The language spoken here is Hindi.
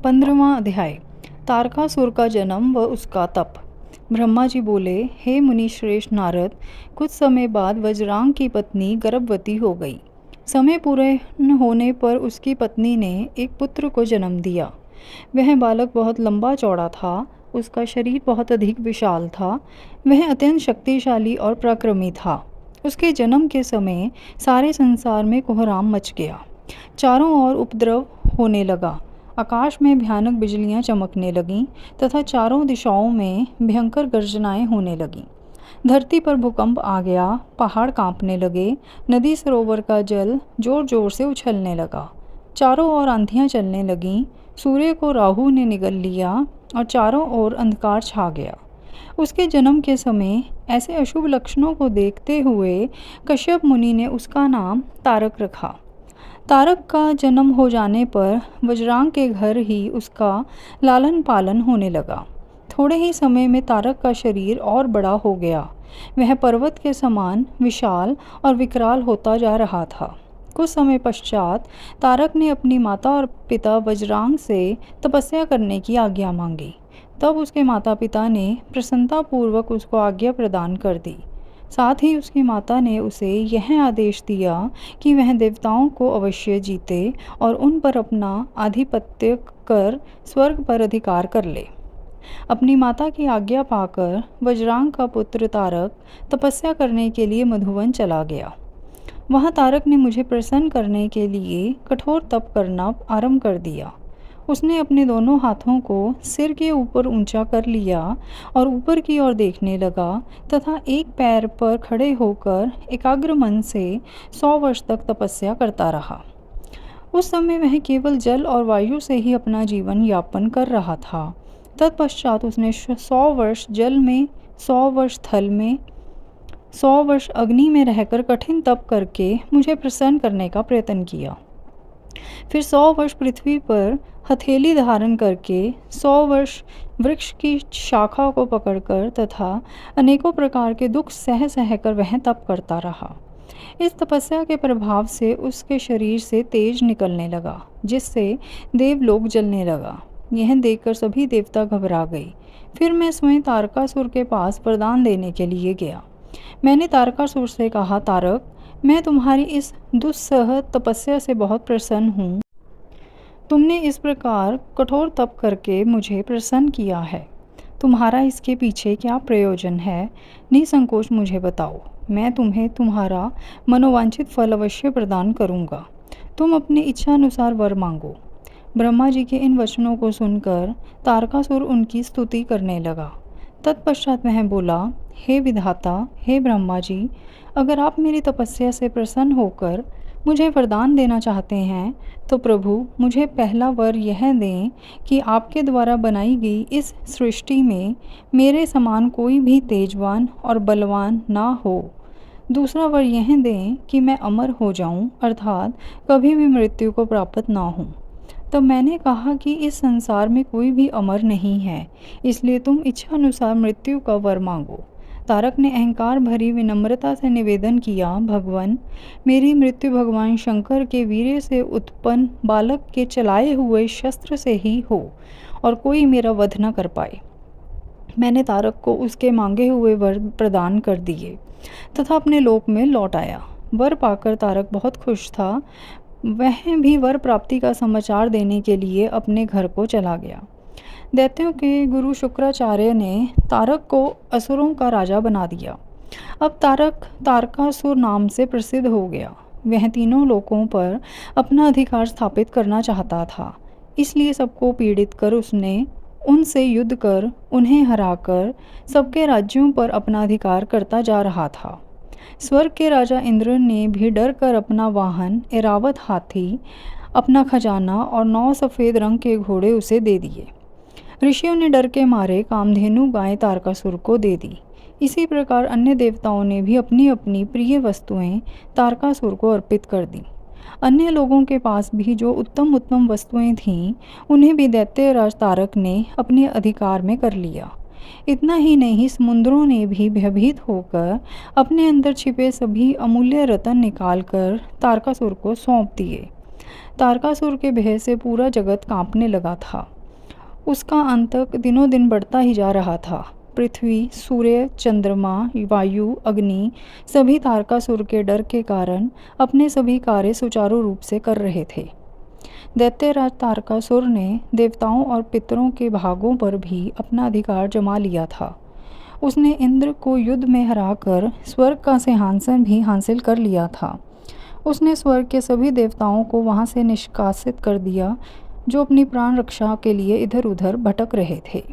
15वां अध्याय। तारकासुर का जन्म व उसका तप। ब्रह्मा जी बोले, हे मुनि श्रेष्ठ नारद, कुछ समय बाद वज्रांग की पत्नी गर्भवती हो गई। समय पूरे होने पर उसकी पत्नी ने एक पुत्र को जन्म दिया। वह बालक बहुत लंबा चौड़ा था, उसका शरीर बहुत अधिक विशाल था, वह अत्यंत शक्तिशाली और पराक्रमी था। उसके जन्म के समय सारे संसार में कोहराम मच गया। चारों ओर उपद्रव होने लगा। आकाश में भयानक बिजलियां चमकने लगीं तथा चारों दिशाओं में भयंकर गर्जनाएं होने लगीं। धरती पर भूकंप आ गया, पहाड़ कांपने लगे, नदी सरोवर का जल जोर जोर से उछलने लगा। चारों ओर आंधियां चलने लगीं, सूर्य को राहु ने निगल लिया और चारों ओर अंधकार छा गया। उसके जन्म के समय ऐसे अशुभ लक्षणों को देखते हुए कश्यप मुनि ने उसका नाम तारक रखा। तारक का जन्म हो जाने पर वज्रांग के घर ही उसका लालन पालन होने लगा। थोड़े ही समय में तारक का शरीर और बड़ा हो गया। वह पर्वत के समान विशाल और विकराल होता जा रहा था। कुछ समय पश्चात तारक ने अपनी माता और पिता वज्रांग से तपस्या करने की आज्ञा मांगी। तब उसके माता पिता ने प्रसन्नतापूर्वक उसको आज्ञा प्रदान कर दी। साथ ही उसकी माता ने उसे यह आदेश दिया कि वह देवताओं को अवश्य जीते और उन पर अपना आधिपत्य कर स्वर्ग पर अधिकार कर ले। अपनी माता की आज्ञा पाकर वज्रांग का पुत्र तारक तपस्या करने के लिए मधुवन चला गया। वहाँ तारक ने मुझे प्रसन्न करने के लिए कठोर तप करना आरंभ कर दिया। उसने अपने दोनों हाथों को सिर के ऊपर ऊंचा कर लिया और ऊपर की ओर देखने लगा तथा एक पैर पर खड़े होकर एकाग्र मन से 100 वर्ष तक तपस्या करता रहा। उस समय वह केवल जल और वायु से ही अपना जीवन यापन कर रहा था। तत्पश्चात उसने 100 वर्ष जल में, 100 वर्ष थल में, 100 वर्ष अग्नि में रहकर कठिन तप करके मुझे प्रसन्न करने का प्रयत्न किया। फिर 100 वर्ष पृथ्वी पर हथेली धारण करके, 100 वर्ष वृक्ष की शाखा को पकड़कर तथा अनेकों प्रकार के दुख सह सहकर वह तप करता रहा। इस तपस्या के प्रभाव से उसके शरीर से तेज निकलने लगा, जिससे देवलोक जलने लगा। यह देखकर सभी देवता घबरा गए। फिर मैं स्वयं तारकासुर के पास वरदान देने के लिए गया। मैंने तारकासुर से कहा, तारक, मैं तुम्हारी इस दुस्सह तपस्या से बहुत प्रसन्न हूँ। तुमने इस प्रकार कठोर तप करके मुझे प्रसन्न किया है। तुम्हारा इसके पीछे क्या प्रयोजन है? निसंकोच मुझे बताओ। मैं तुम्हें तुम्हारा मनोवांछित फल अवश्य प्रदान करूँगा। तुम अपनी इच्छा अनुसार वर मांगो। ब्रह्मा जी के इन वचनों को सुनकर तारकासुर उनकी स्तुति करने लगा। तत्पश्चात वह बोला, हे विधाता, हे ब्रह्मा जी, अगर आप मेरी तपस्या से प्रसन्न होकर मुझे वरदान देना चाहते हैं तो प्रभु मुझे पहला वर यह दें कि आपके द्वारा बनाई गई इस सृष्टि में मेरे समान कोई भी तेजवान और बलवान ना हो। दूसरा वर यह दें कि मैं अमर हो जाऊं, अर्थात कभी भी मृत्यु को प्राप्त ना हूं। तब मैंने कहा कि इस संसार में कोई भी अमर नहीं है, इसलिए तुम इच्छा अनुसार मृत्यु का वर मांगो। तारक ने अहंकार भरी विनम्रता से निवेदन किया, भगवान, मेरी मृत्यु भगवान शंकर के वीर्य से उत्पन्न बालक के चलाए हुए शस्त्र से ही हो और कोई मेरा वध न कर पाए। मैंने तारक को उसके मांगे हुए वर प्रदान कर दिए तथा अपने लोक में लौट आया। वर पाकर तारक बहुत खुश था। वह भी वर प्राप्ति का समाचार देने के लिए अपने घर को चला गया। दैत्यों के गुरु शुक्राचार्य ने तारक को असुरों का राजा बना दिया। अब तारक तारकासुर नाम से प्रसिद्ध हो गया। वह तीनों लोकों पर अपना अधिकार स्थापित करना चाहता था, इसलिए सबको पीड़ित कर उसने उनसे युद्ध कर उन्हें हराकर सबके राज्यों पर अपना अधिकार करता जा रहा था। स्वर्ग के राजा इंद्र ने भी डर कर अपना वाहन ऐरावत हाथी, अपना खजाना और 9 सफ़ेद रंग के घोड़े उसे दे दिए। ऋषियों ने डर के मारे कामधेनु गाय तारकासुर को दे दी। इसी प्रकार अन्य देवताओं ने भी अपनी अपनी प्रिय वस्तुएं तारकासुर को अर्पित कर दी। अन्य लोगों के पास भी जो उत्तम उत्तम वस्तुएं थीं, उन्हें भी दैत्यराज तारक ने अपने अधिकार में कर लिया। इतना ही नहीं, समुद्रों ने भी भयभीत होकर अपने अंदर छिपे सभी अमूल्य रत्न निकालकर तारकासुर को सौंप दिए। तारकासुर के भय से पूरा जगत कांपने लगा था। उसका आतंक दिनों दिन बढ़ता ही जा रहा था। पृथ्वी, सूर्य, चंद्रमा, वायु, अग्नि सभी तारकासुर के डर के कारण अपने सभी कार्य सुचारू रूप से कर रहे थे। दैत्यराज तारकासुर ने देवताओं और पितरों के भागों पर भी अपना अधिकार जमा लिया था। उसने इंद्र को युद्ध में हराकर स्वर्ग का सिंहासन भी हासिल कर लिया था। उसने स्वर्ग के सभी देवताओं को वहां से निष्कासित कर दिया जो अपनी प्राण रक्षा के लिए इधर उधर भटक रहे थे।